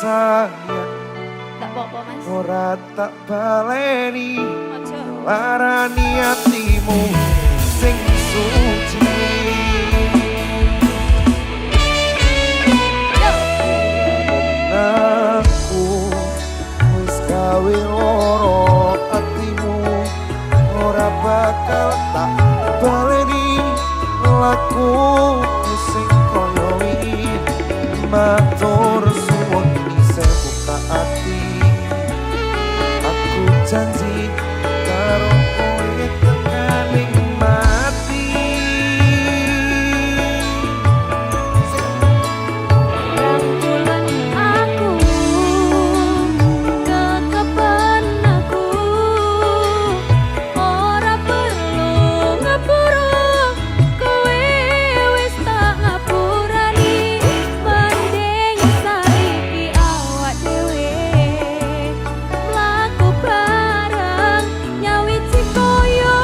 sayang. Tak apa-apa mas. Ora tak baleni Ojo. larani hatimu sing suci. Aku wis gawe loro hatimu, ora bakal tak baleni laku sing koyo iki. Matur suwun isih buka ati, aku janji karo kowe tekaning mati. Rangkulan aku, kekepan aku, ora perlu ngapura, kowe wis tak ngapurani. Banding saiki awak dhewe mlaku bareng nyawiji koyo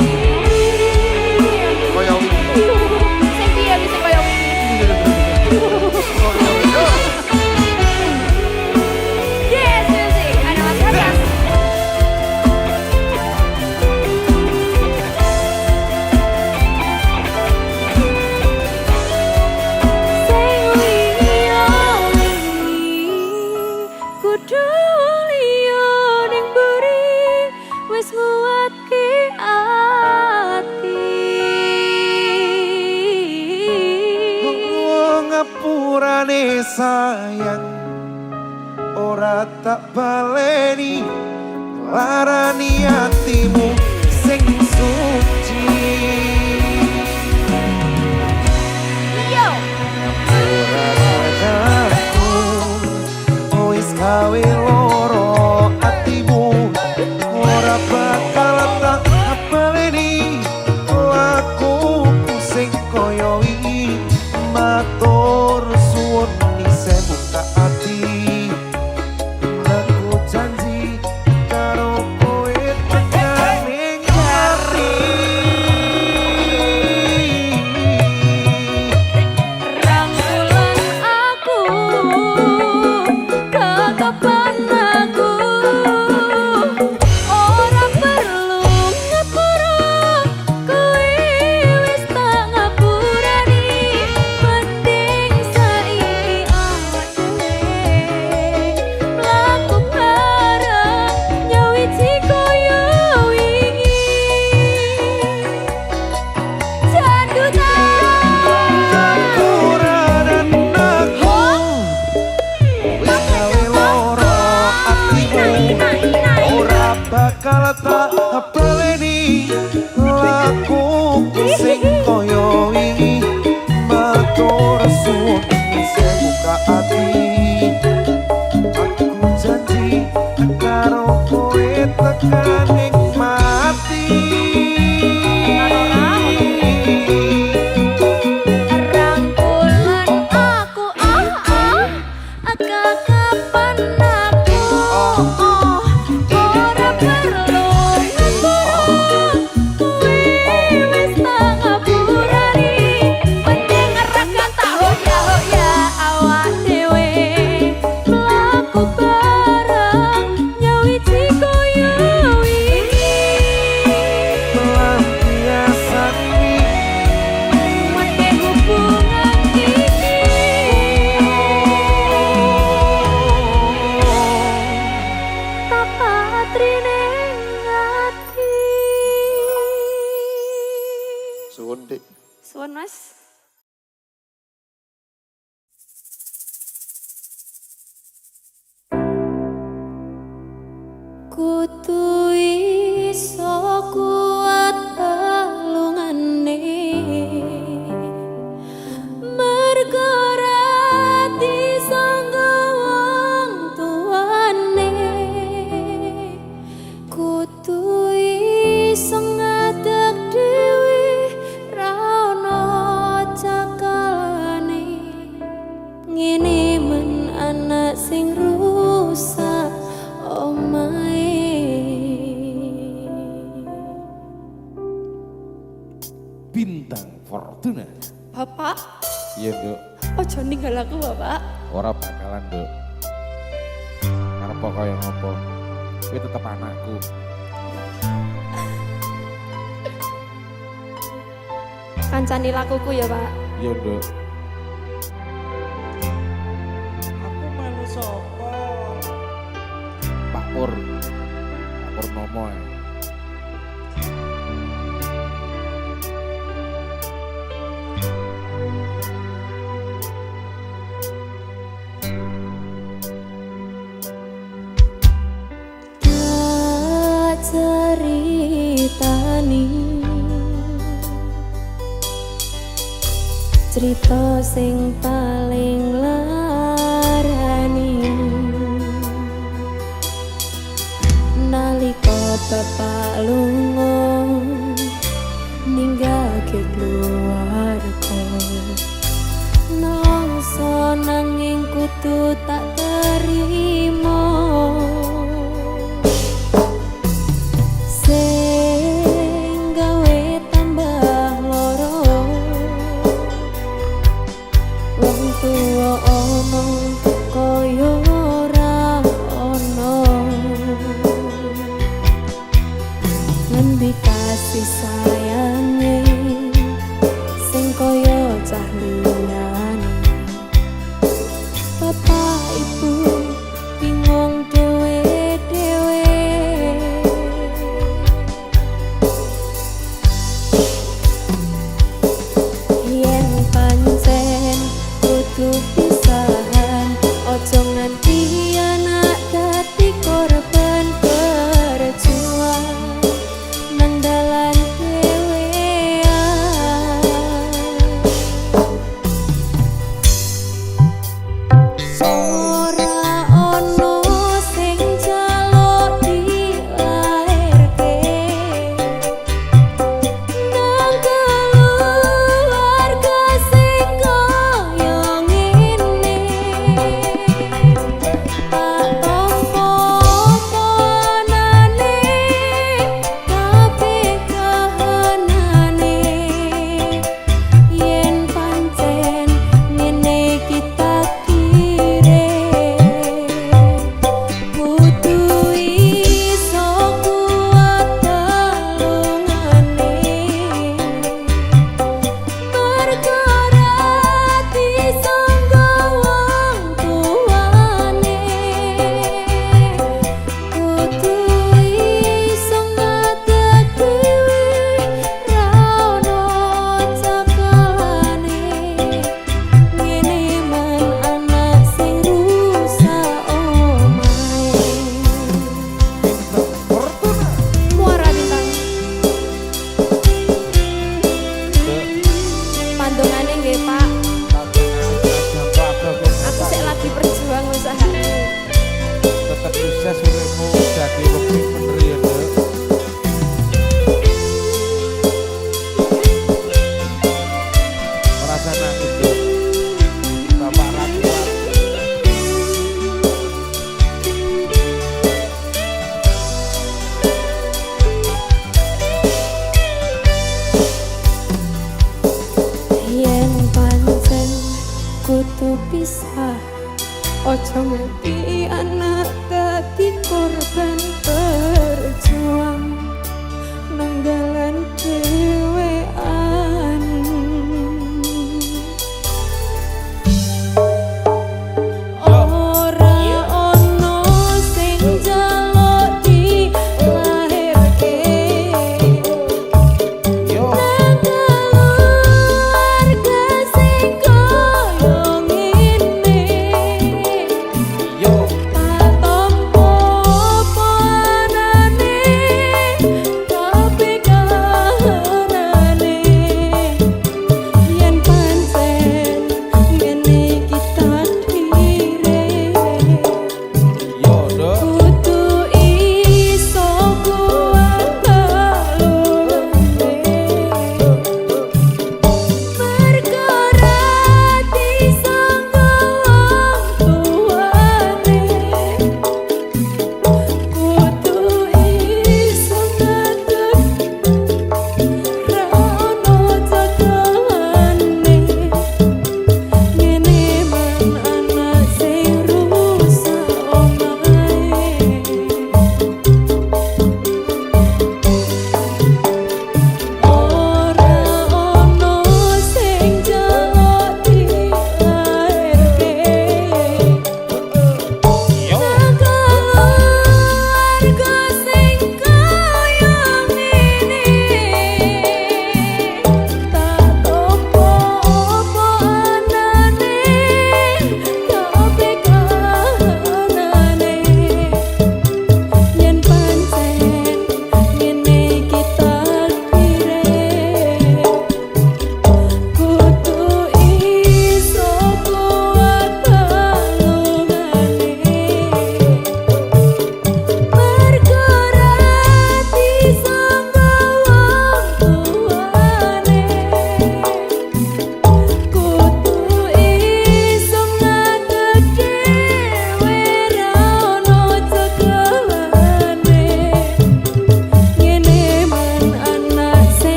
wingi. Koyo wingi. Sing piye bisa koyo wingi? Yes, music. Ada Mas Hasan. Sing liya kudu liya ning buri wis nguatke ati. Ngapurane sayang, ora tak baleni larani hatimu sing suci. Yo. Aku wis gawe loro hatimu, ora bakal tak baleni lakuku sing koyo iki. Matur suwun isih buka ati, aku janji karo kowe tekaning mati. Rangkulan aku, kekepan aku, ora perlu ngapura, kowe wis tak ngapurani. Mending saiki awak dhewe mlaku bareng nyawiji koyo wingi. Campuran aku wis gawe loro hatimu, ora bakal tak baleni lakuku sing koyo wingi. Matur suwun isih buka ati, aku janji karo kowe tekaning mati. Rangkulan aku, kekapan aku, ora perlu ngapura, kowe wis tak ngapurani. Mending ngerakan tak hoya-hoya awak dhewe mlaku bareng nyawiji koyo wingi. Pelampiasan Mate hubungan iki tapatrine ngati. suwun dik. Suwun Mas. Kudu iso kuat balungane, mergo ora disangga wong tuane. Kudu iso ngadeg dhewe ra ono cakalane. Ngene men anak sing rusak omahe. Bintang Fortuna. Bapak, Iya, Nduk. ojo ninggal aku, Bapak. Ora bakalan, Nduk. apa kaya ngopo. Kowe tetep anakku. Kancani lakuku ya, Pak. Iya, Nduk. Aku melu sapa? Pak Pur. Pak Purnomo ya. Tak ceritani cerita sing paling larani nalika bapak lunga ninggake keluarga nangsa nanging kudu tak terima sing gawe tambah loro wong tuwa omong kaya ora ono ngendi kasih sayange sing kaya cah liyane bapak ibu bingung dhewe-dhewe yen pancen kudu pisahan ojo nganti anak dadi korban berjuang nang dalan dhewean ora ono sing jaluk dilairke nang keluarga sing kaya ngene tak tompo panane kabeh kahanane yen pancen ngene kita kire kudu iso kuat talungane perkara disangga wong tuane kudu iso ngadeg dhewe ra ono cakelane ngene man anak sing rusak omahe Fortuna. muara bintang pandungane nggih Pak aku sik lagi berjuang usahane Tetep sukses uripmu dadi wong sing bener ya, Nduk. Ora usah nangis, Nduk. Bapak ra kuat. yen pancen kudu pisah ojo nganti anak dadi korban berjuang nang dalan dhewean ora ono sing jaluk dilairke Yo, keluarga sing kaya ngene yo. tak tompo panane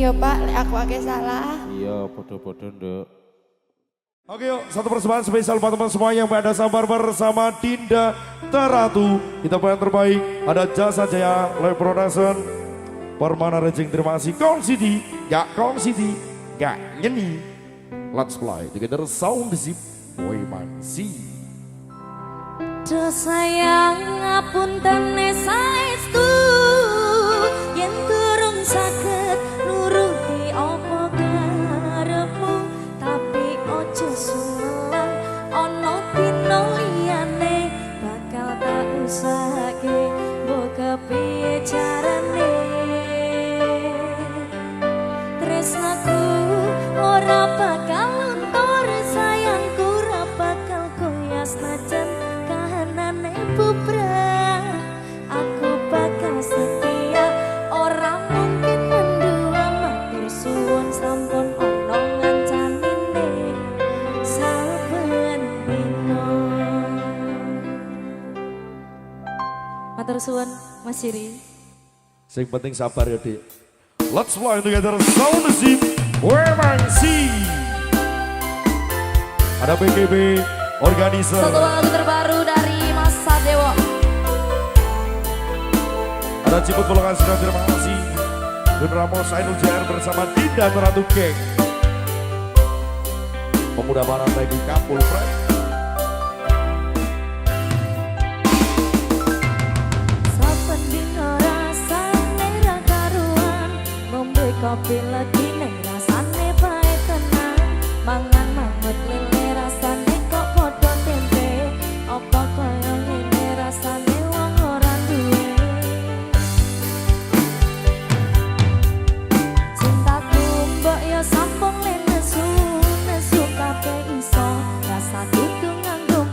ya Pak, lek aku akeh salah. Iya, podo-podo nduk. Oke yuk, satu persembahan spesial buat teman semua yang pada sabar bersama Dinda Teratu. Kita yang terbaik, ada Jasa Jaya, Live Production, Permana Rejing, terima kasih. Kong City, gak nyeni. Let's fly together, sound zip, boy mangsi. Do sayang ngapunten saestu yen durung saged nuruti apa karepmu tapi ojo sumelang ana dina liyane bakal tak usahake mbok kepiye carane tresnaku ora bakal luntur sayangku ora bakal goyah senajan bubrah aku bakal setia orang mungkin mendua matur suwun sampun ono ngancanine saben dina matur suwun Mas Siri Sing penting sabar ya Dik. Let's fly together, sound zip, boy mangsi. Ada PGB Organizer. satu lagu terbaru dari Mas Sadewo. Ada Ciput Bolongan Sinar, terima kasih. Dan Ramos Ainul JR bersama Dinda Teratu Geng. Pemuda Barat lagi Kapul Friend. Saben dina rasane ra karuan, ngombe kopi lagi ning rasane bae tenan. Mangan mangut lele rasane kok padha tempe. Apa kaya ngene rasane wong ora duwe. Cintaku mbok yo sampun nesu, nesu kabeh iso. Rasa kudu nganggo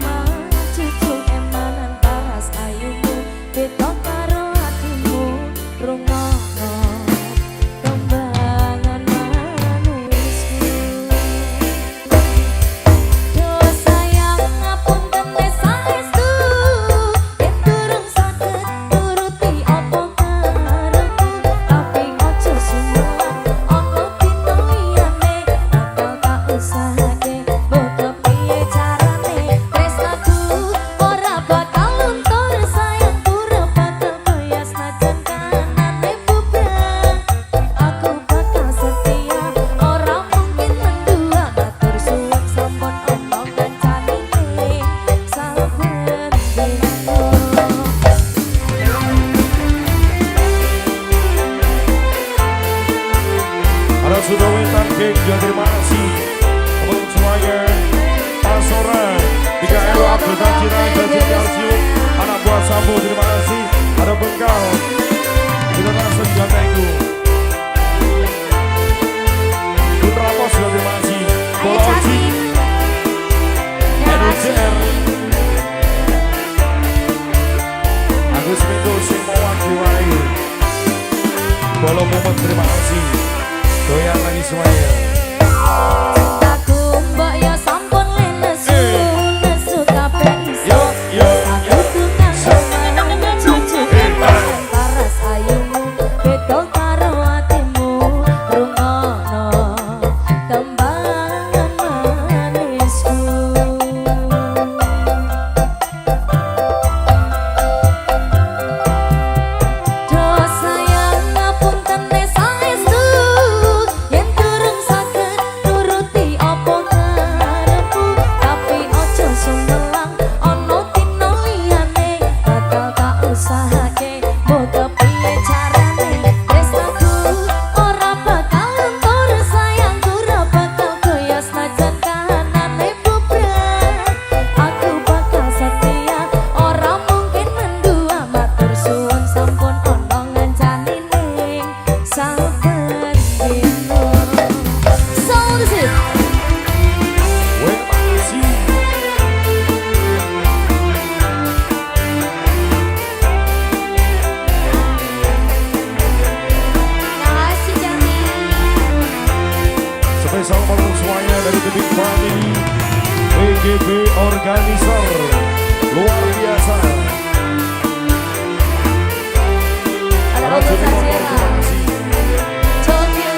cucuk emanan paras ayumu. Beda karo hatimu, rungono kembangan manisku. Do sayang ngapunten saestu, yen durung saged nuruti apa karepku, tapi ojo sumelang ana dina liyane bakal tak usahake mbok kepiye carane tresnaku ora bakal luntur sayangku ora bakal goyah senajan kanane bubrah aku bakal setia ora mungkin mendua matur suwun sampun ono kancanine saben dina. Ada Sudah Wetan Geng, juga terima kasih. Untuk semuanya, Pasoran, 3 Ero Abdul Tajira, Jajan Kalsium, anak buah Sambo, terima kasih. Ada Bengkal, kita langsung juga tenggu. Bun Ramos juga terima kasih. Bola Oji, NUCR, Agus Mendo, Simawang Diwai, Bolo Momot, terima kasih. Doyan lagi semuanya. Cintaku mbok yo sampun nesu, nesu kabeh iso. Aku tukang ngomong cucuk emanan paras ayumu. Beda karo atimu, rungono tembangan manisku. Do sayang ngapunten saestu, yen durung saged nuruti apa karepku, tapi ojo sumelang ana dina liyane bakal tak usahake mbok kepiye carane tresnaku ora bakal luntur sayangku ora bakal goyah senajan kahanane bubrah aku bakal setia ora mungkin mendua matur suwun sampun ono ngancanine saben dina. Sound zip. Wek makasih. Kasih Jami. Spesial untuk semuanya dari The Big Family, PGB Organizer, luar biasa. Ada Ada Ogo Jimmy Motor, Sajera. terima kasih. Joki.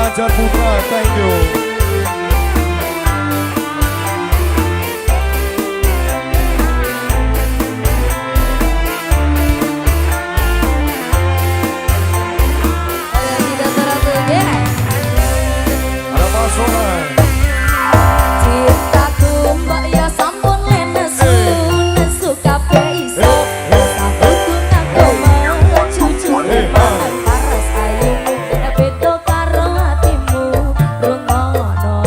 Fajar Putra, thank you. Tidak teratuh Ada Mas Sonan. cintaku mbak ya sampun le nesu nesu kabeh iso sabuku ngaku mecucu mangan paras ayumu nek beda karo hatimu rungono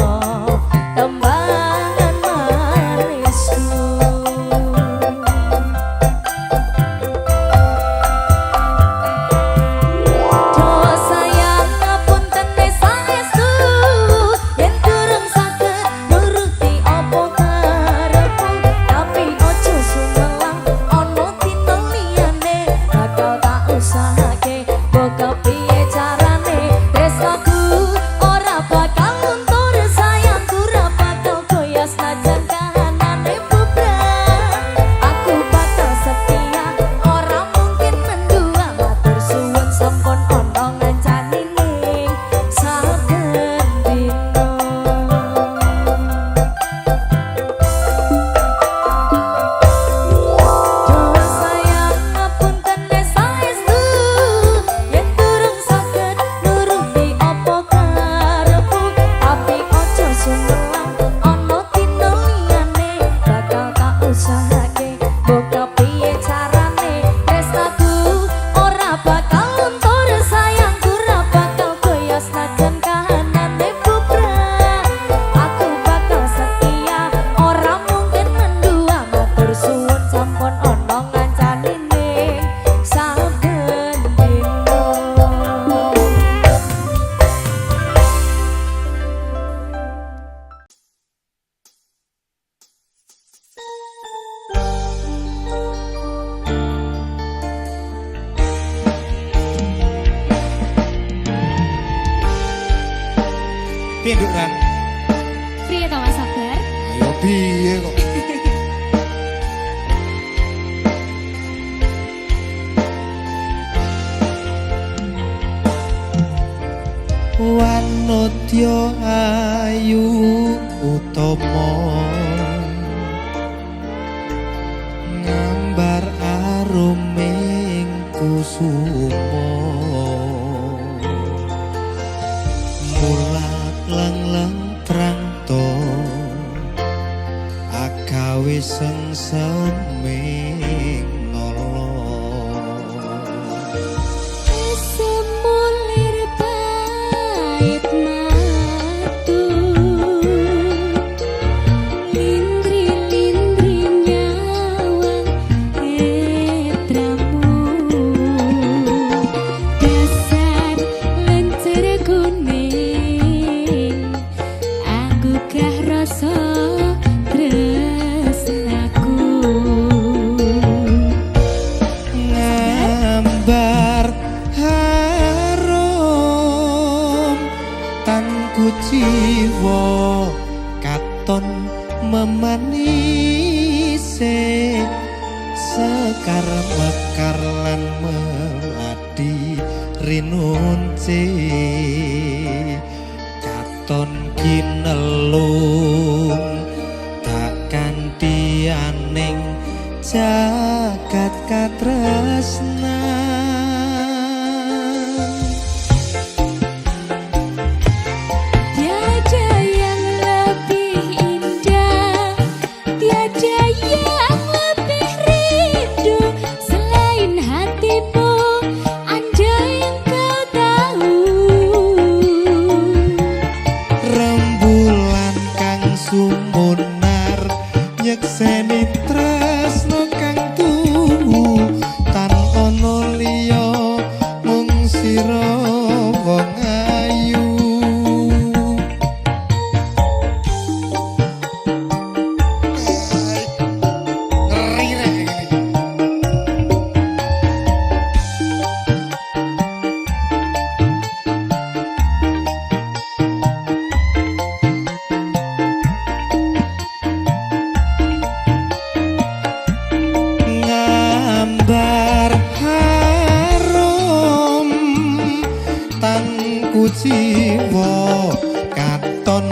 tembangan manisku do sayang ngapunten saestu yen durung saged nuruti apa karepku tapi ojo sumelang ana dina liyane bakal tak usahake mbok piye carane tresnaku ora bakal luntur sayangku ora bakal goyah senajan kahanane bubrah aku bakal setia ora mungkin mendua matur suwun sampun ana ngancani ning saben dina do sayang ngapunten saestu yen durung saged nuruti apa karepku tapi ojo sumelang ana dina liyane bakal tak usahake mbok piye carane tresnaku ora bakal luntur sayangku ora bakal goyah senajan kahanane bubrah aku bakal setia ora mungkin mendua matur suwun sampun ana ngancani ning saben dina Pinduk kan? Priye to Mas Sabar? Ayo piye kok? Wanodya ayu utama ngambar aruming kusuma mulak lang-lang prangto agawe sengseming nolo Semulir bait matu lindri-lindri nyawang etramu dasar lencer kuning aku gah rasa tresnaku ngambar harum tanku jiwa katon memanise sekar mekar lan melati rinunce katon kinelung tak kantianing jagat katresnan Tiada yang lebih indah, tiada yang lebih rindu selain hatimu, anjay engkau tahu. rembulan kuciwa katon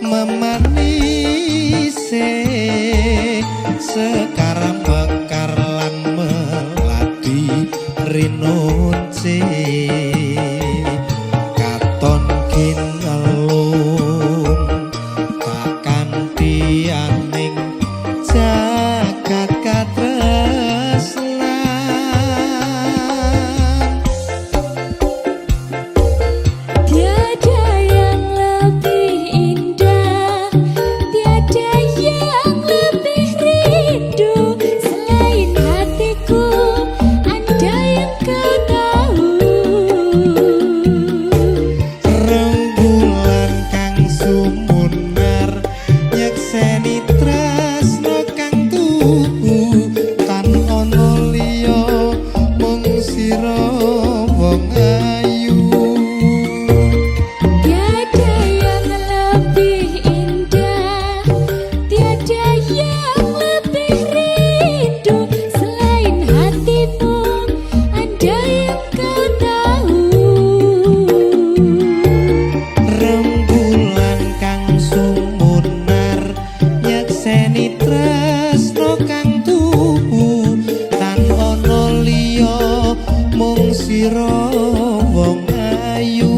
memanise sekarang bekar lan melati rinunce katon kinelung takkan tianing jagat katresnan Tiada yang lebih indah, tiada yang lebih rindu selain hatiku. Andai engkau tahu. rembulan kang sumunar nyekseni tresno kang tuhu tan ana liya mung sira wong ayu Tiada yang lebih indah, tiada yang lebih rindu selain hatimu. Andai engkau tahu. rembulan kang sumunar nyekseni tresno kang tuhu tan ana liya mung sira wong ayu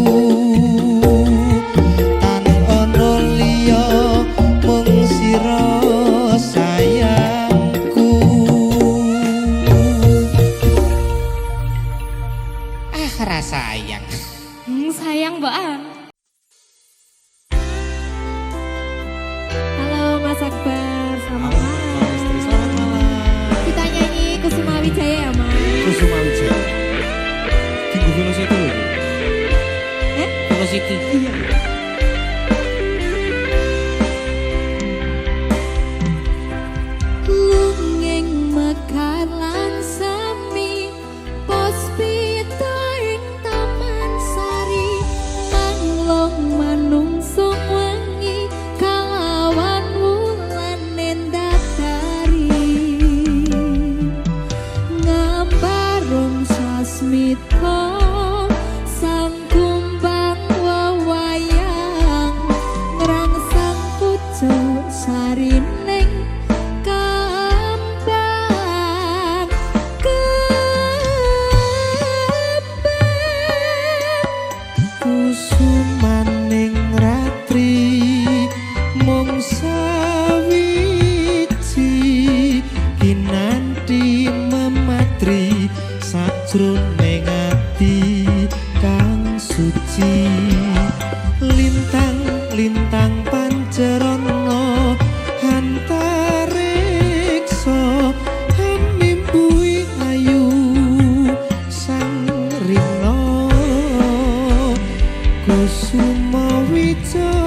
tan ana liya mung sira sayangku rasayang Sayang Mbak. Halo Mas Akbar, selamat malam. Kita nyanyi Kusuma Wijaya ya Mas. Kusuma Wijaya Tunggu Velocity dulu Velocity Lunging mekar lan sami Puspita ing taman sari Manglong manungsung wengi Kalawan wulan nendatari Ngambarung sasmita Sang kumbang wawayang Ngrangsang pucuk sarining kembang kusumaning ratri mung sawiji kinanti mematri sajroning ati kang suci lintang-lintang pancerana antariksa hamimpui ayu sang rina Kusuma Wijaya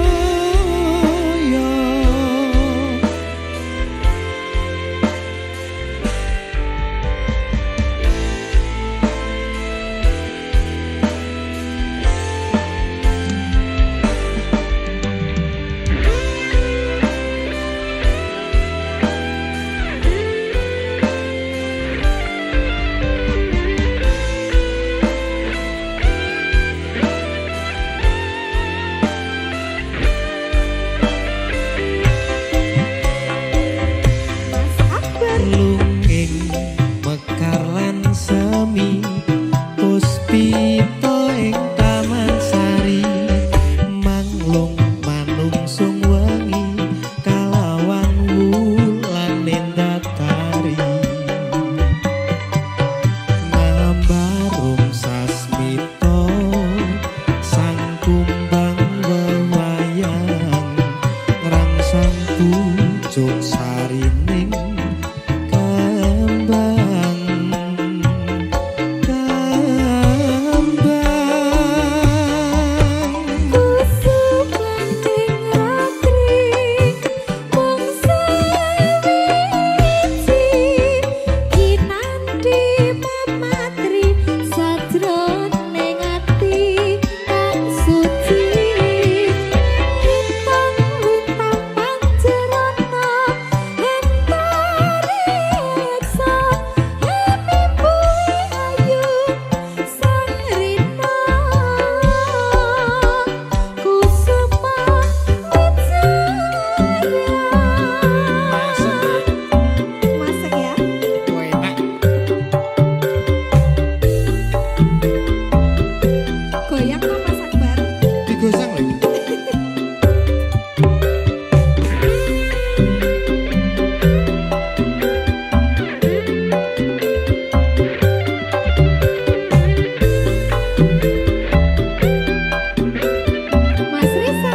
goyang kok Mas Akbar. Digosang lagi. Mas Risa.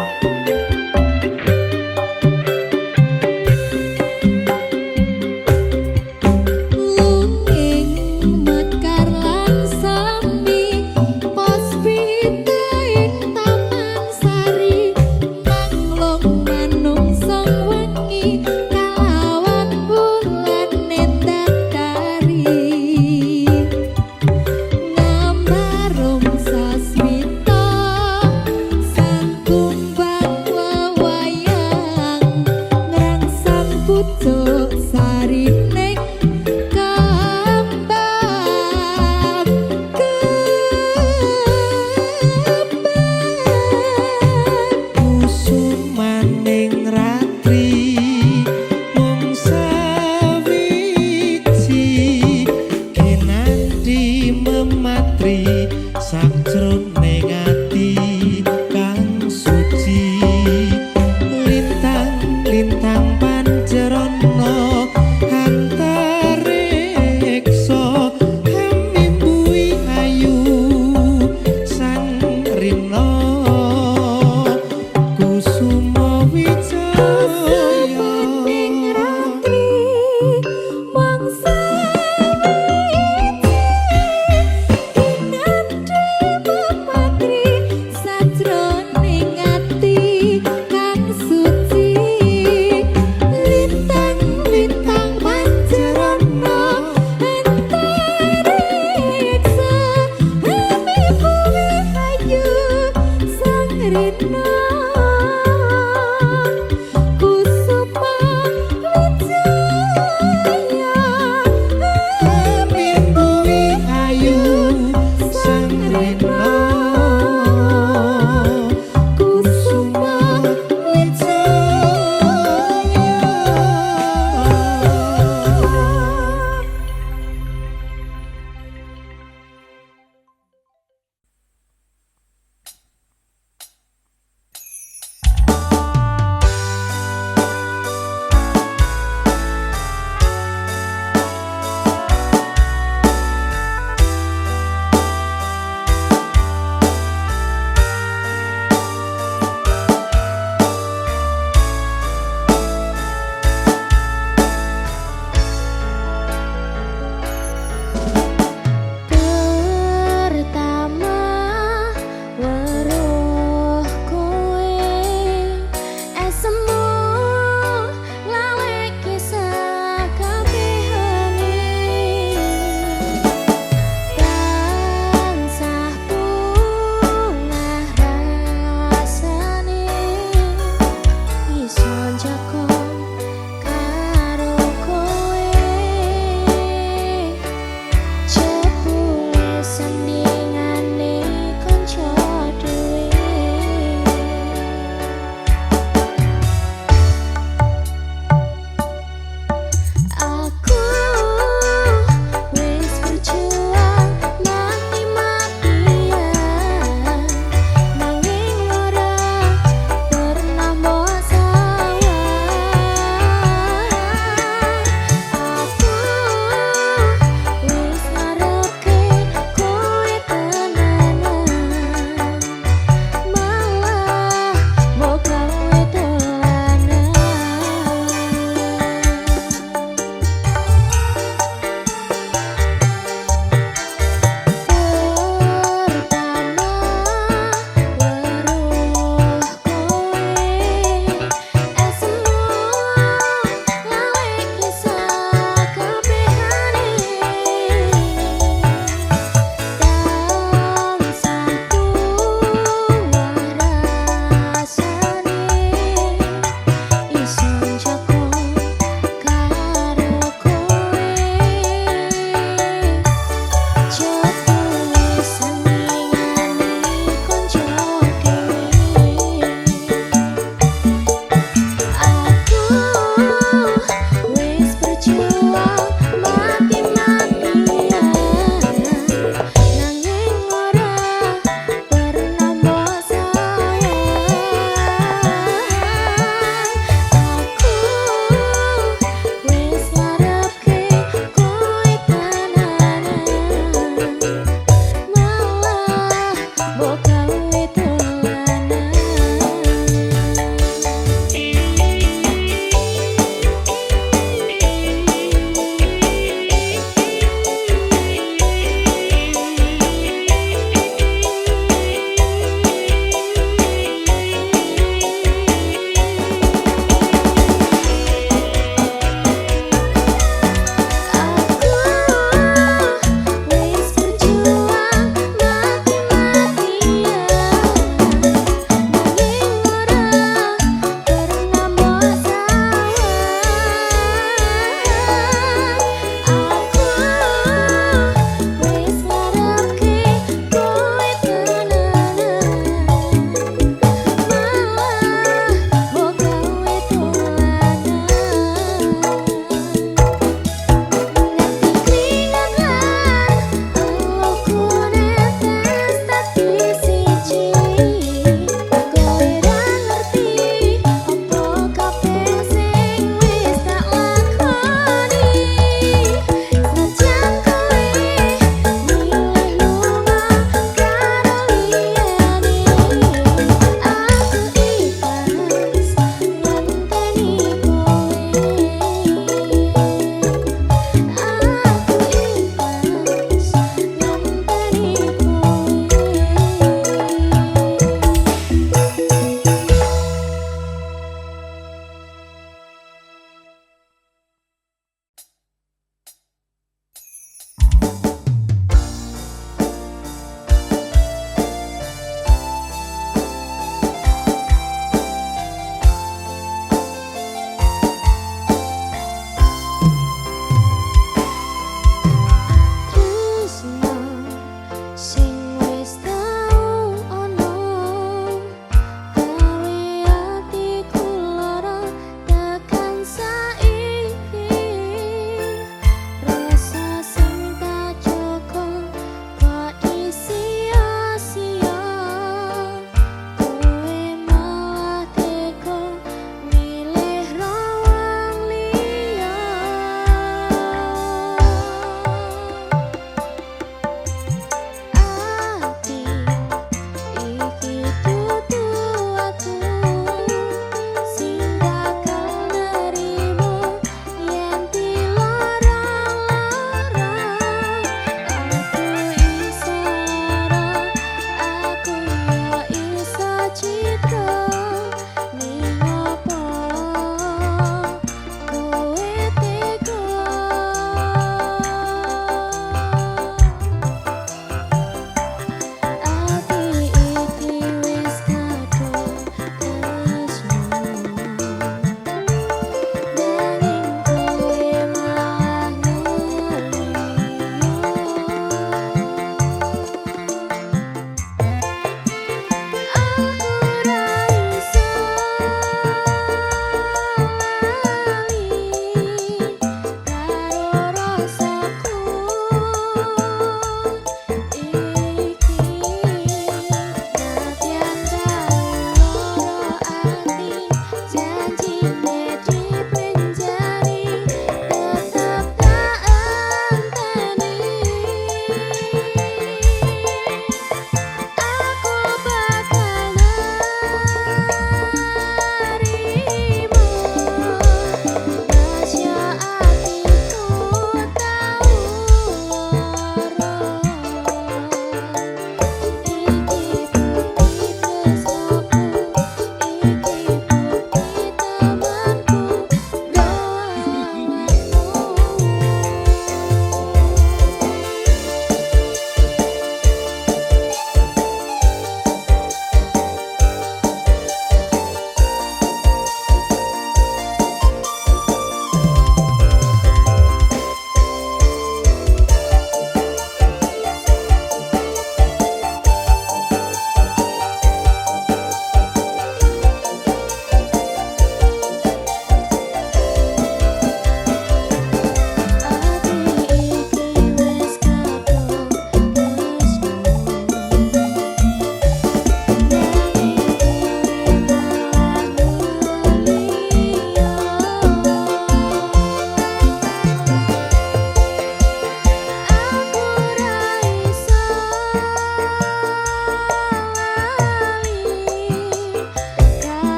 Lunging mekar lan sami pos pita ing taman sari manglung manungsang wengi kalawan bulan nendakari ngambarung sasmita sangkumbang wewayang ngrangsang pucuk sarining kembang Kusumaning ratri mung sawiji kinanti mematri sakjroning ati kang suci lintang-lintang pancerana antariksa hamimbui ayu sang rina kusuma wijaya ning ratri mangsa inandri mepatri sajroning ati kang suci lintang-lintang pancerana antariksa hamimbui ayu sang rina kusuma wijaya hamimbui ayu sang rina kusuma wijaya. Wis berjuang mati-matian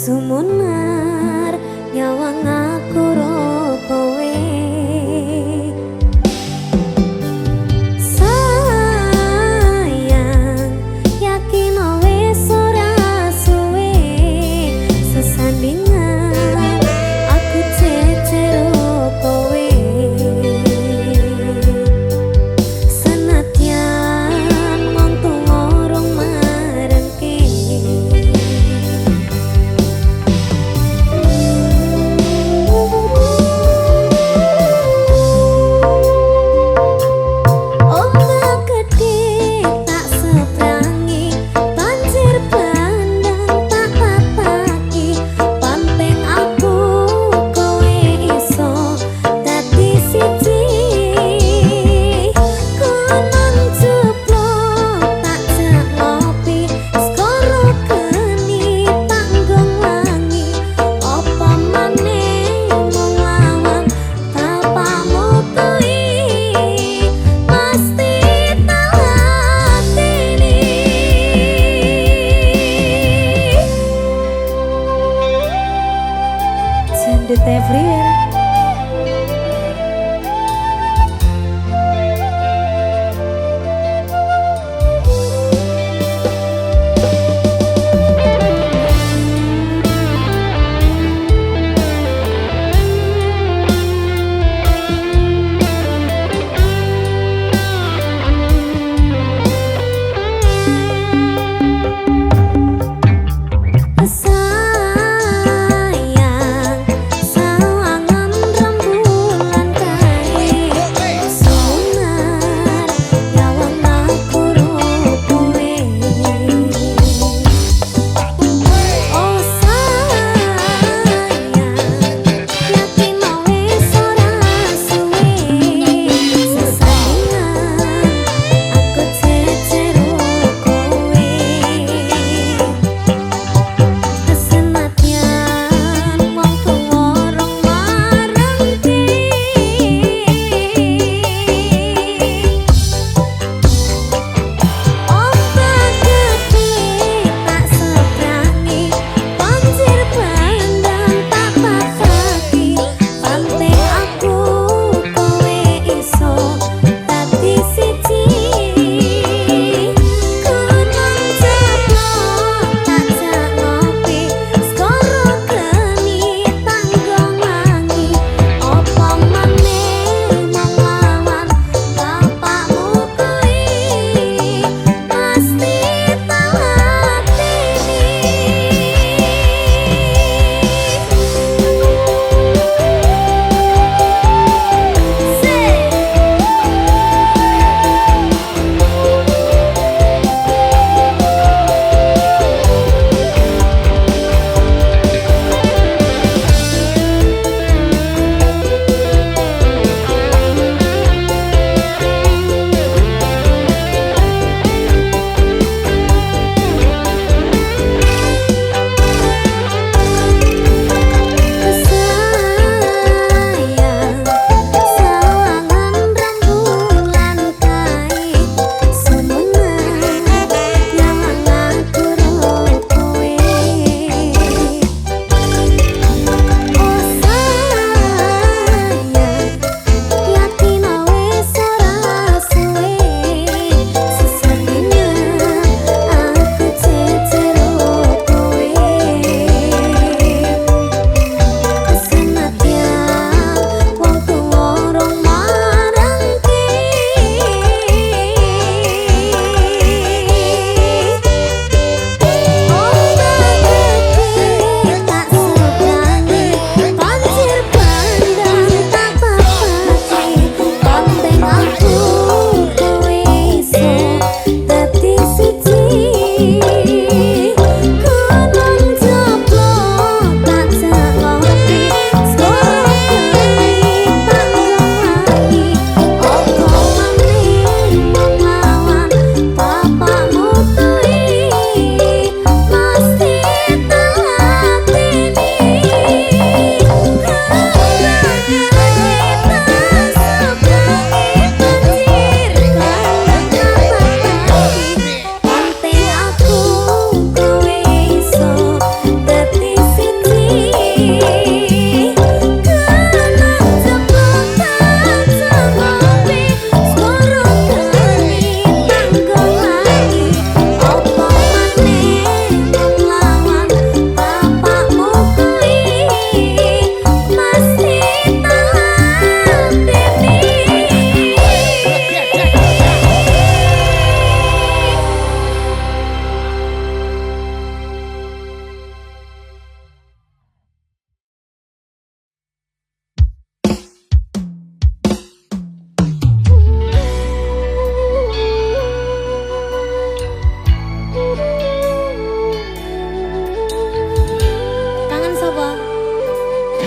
sumunar nyawang aku ro kowe sayang yakin wis ora suwe sesandingan aku cecero kowe senadyan wong tuwa rong marengke ombak gede tak sebrangi banjir bandang tak papaki pamping aku kowe iso dadi siji konon jeblok tak jak ngopi skoro geni tanggung wangi apa maneh mung lawan tapamu kuwi pasti tak latini Send it everywhere sayang sawang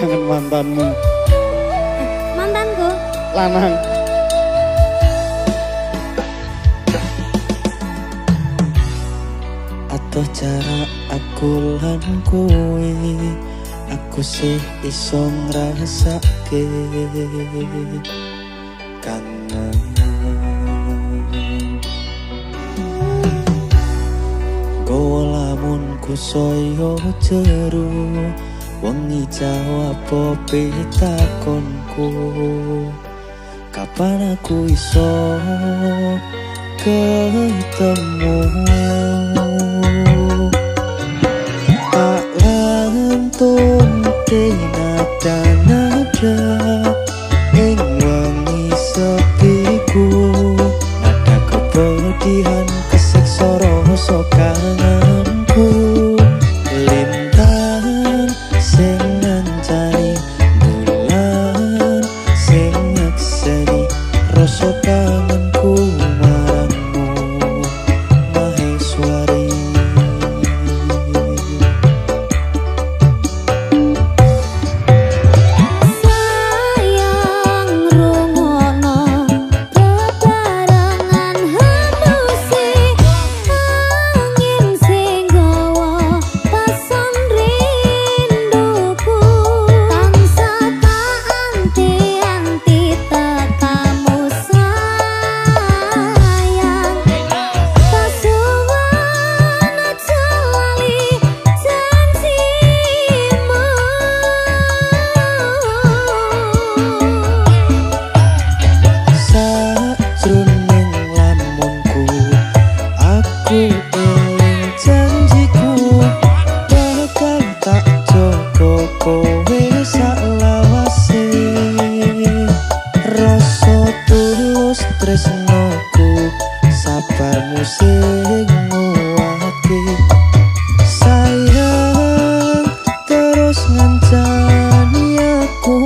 kangen mantanmu. Mantanku? Lanang. Atuh cara aku lan kowe, aku sih iso ngrasake kangen. Gowo lamunku soyo jeru, wengi jawab pitakonku. Kapan aku iso ketemu? Tak lantun nada-nada ing wengi sepiku, nada kepedihan kesiksa rasa kangenku. Lintang sing ngancani bulan sing nyekseni rasa kangenku marangmu Maheswari. Tresnoku sabarmu sing nguwati, sayang terus ngancani aku.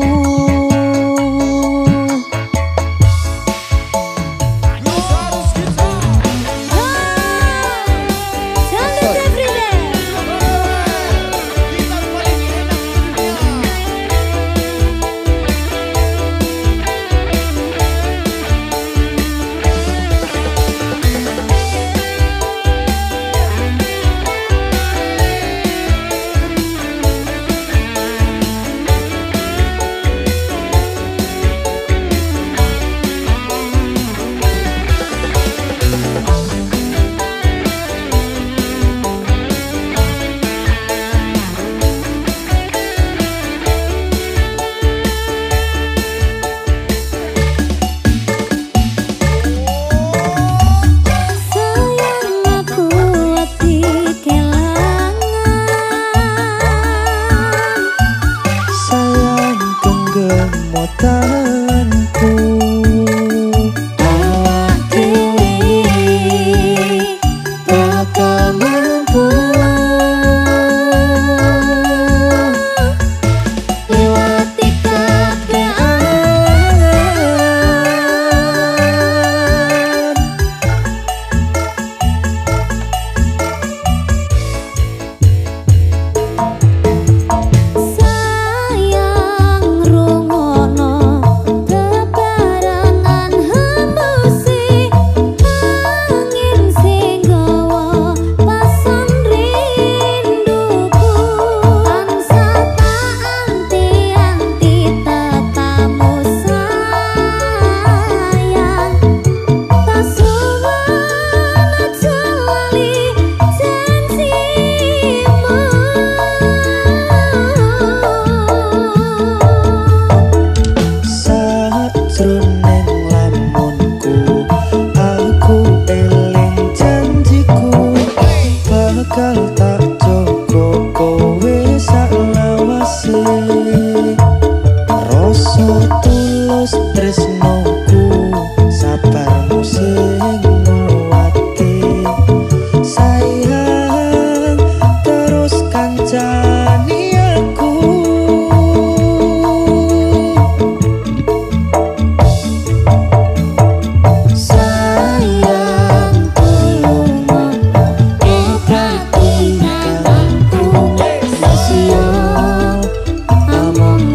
Among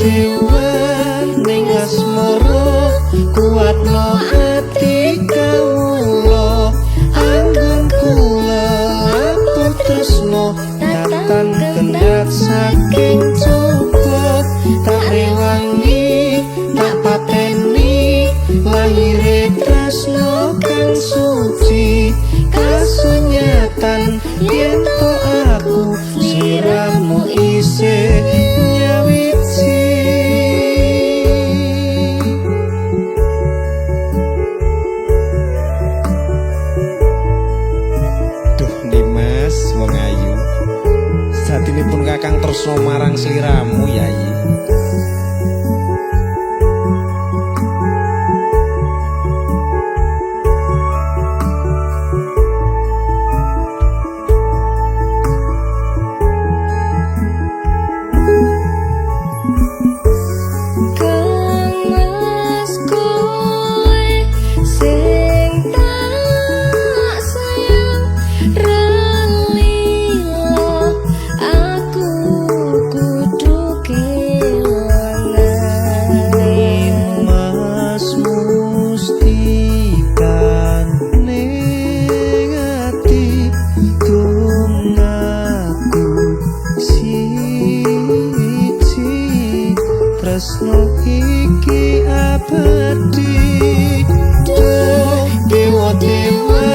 dewa ning asmara kuatno ati kawula anggon kula apa tresno tatan kendhat saking coba tak rewangi tak pateni lahire tresno kang suci kasunyatan yen to aku sliramu isih nyawiji. Duh Dimas wong ayu satinipun kakang tresno marang sliramu Yayi. Tresno iki abadi duh dewa-dewa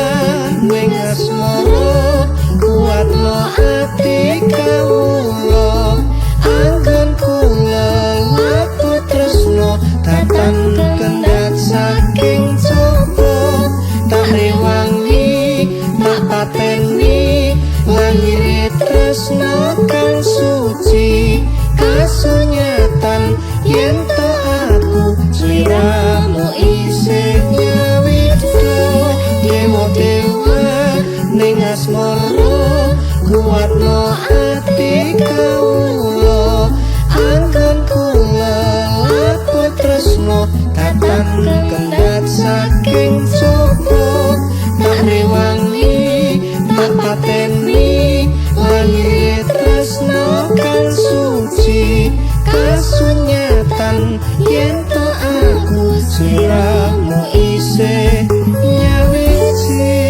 ning asmara kuatno ati kawula anggon kula laku tresno tatan kendhat saking coba tak rewangi tak pateni lahire tresno kang suci kasunyatan yen to aku sliramu isih nyawita dewa-dewa ning asmara kuatno ati kawula anggon kula laku tresno tatan kendhat saking coba tak rewangi tak pateni lahire tresno kang suci kasunyatan yen to aku sliramu isih nyawiji.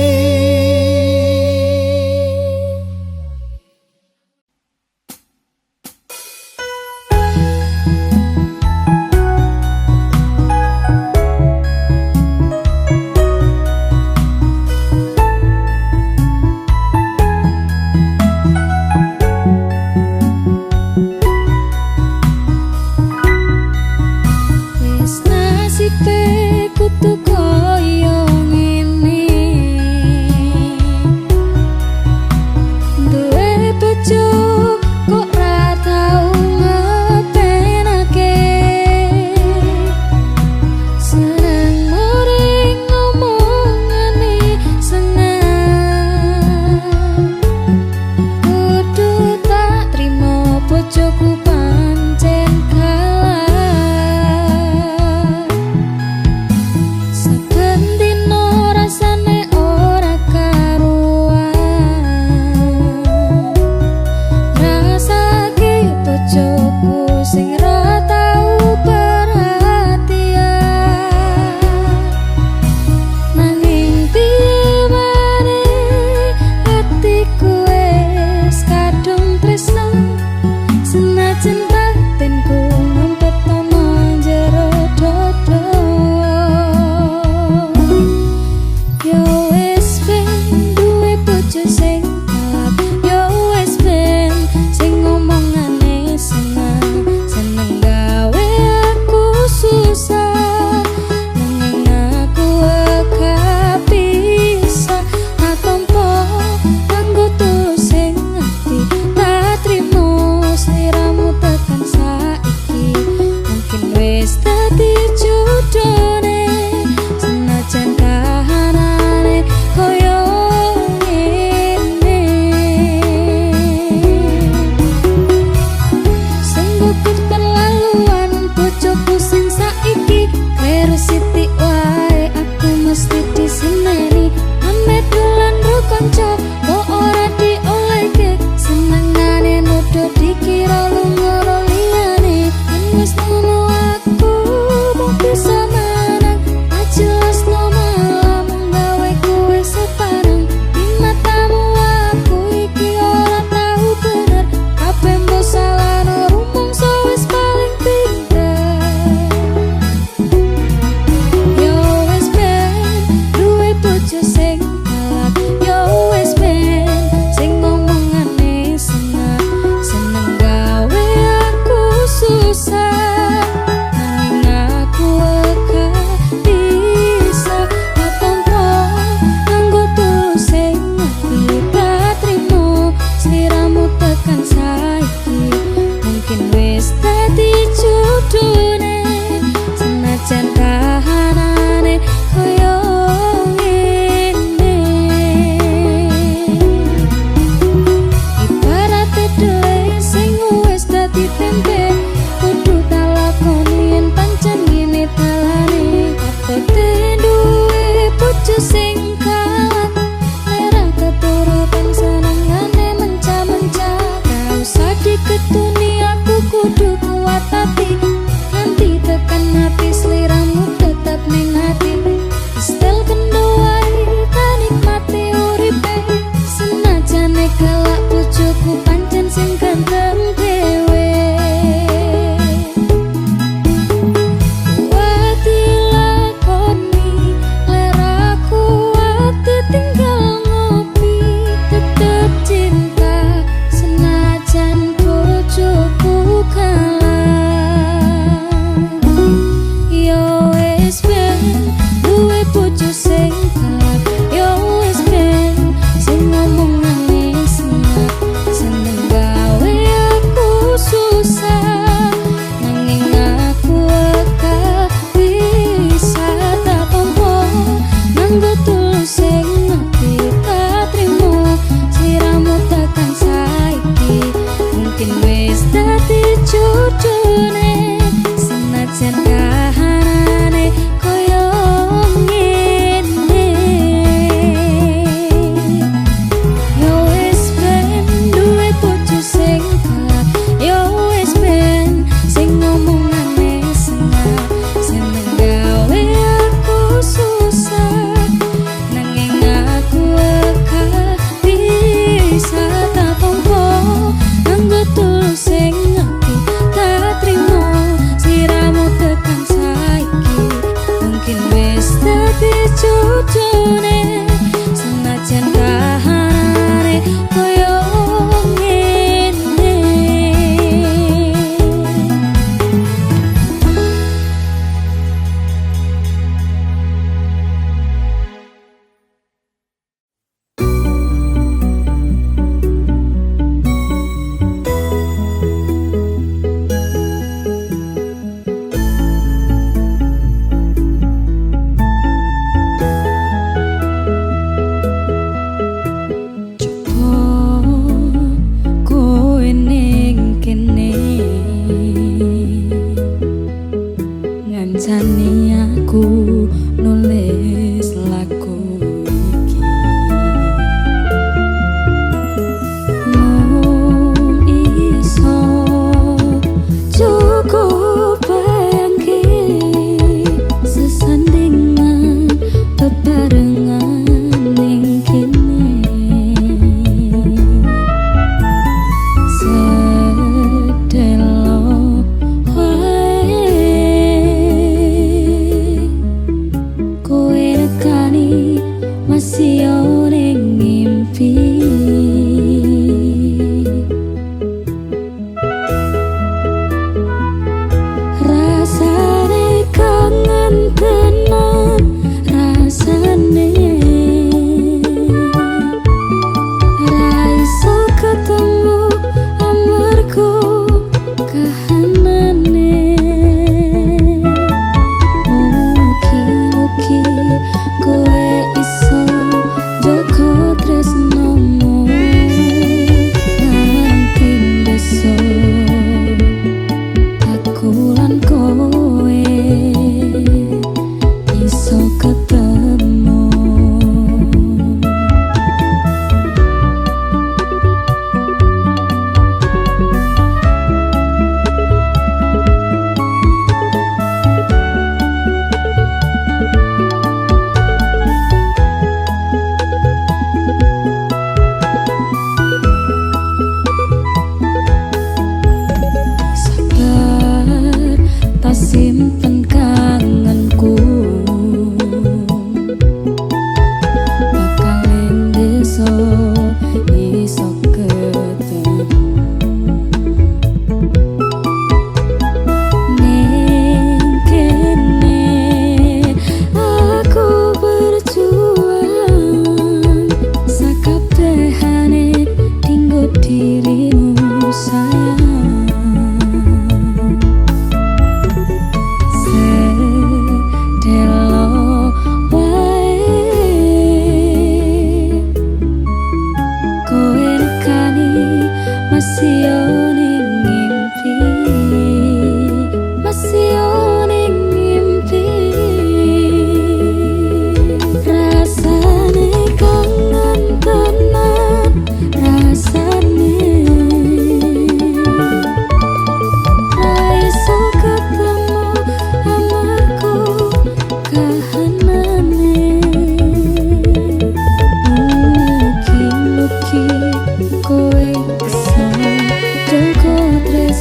Sliramu tak tekan saiki mungkin wis dadi judune senajan kahanane koyo ngene ibarat dhewe sing wis dadi tempe kudu talakoni yen pancen ngene dalane kapote duwe bojo sing kalah merah keturutan senengane menca-menca gak usah diketuni aku kudu kuat hati nanti tekan hati seliramu tetap ning hati stel kendowai tak nikmati uripe senajane kelak bojoku pancen sing ganteng dhewe wati lakoni leraku wati tinggal ngopi tetep cinta senajan bojoku kalah yo wis ben duwe bojo sing kalah yo wis ben sing ngomongane seneng seneng gawe aku susah nanging aku gak bisa tak tompo nganggo tulus sing ati tak trimo sliramu tekan saiki mungkin wis dadi judune senajan kahanane koyo ngene yo wis ben duwe bojo sing kalah yo wis ben sing ngomongane seneng seneng gawe aku susah nanging aku gak bisa tak tompo nganggo tulus sing ati tak trimo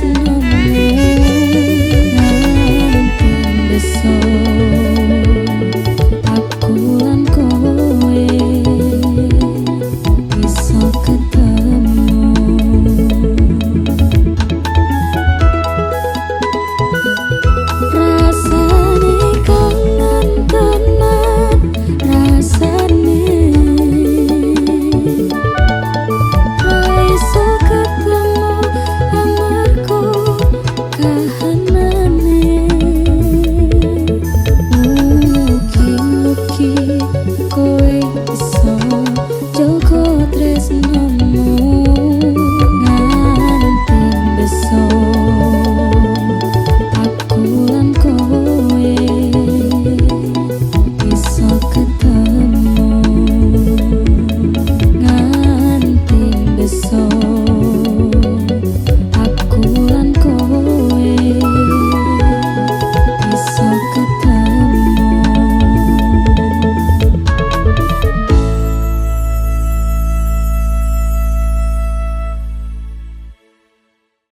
Wisnu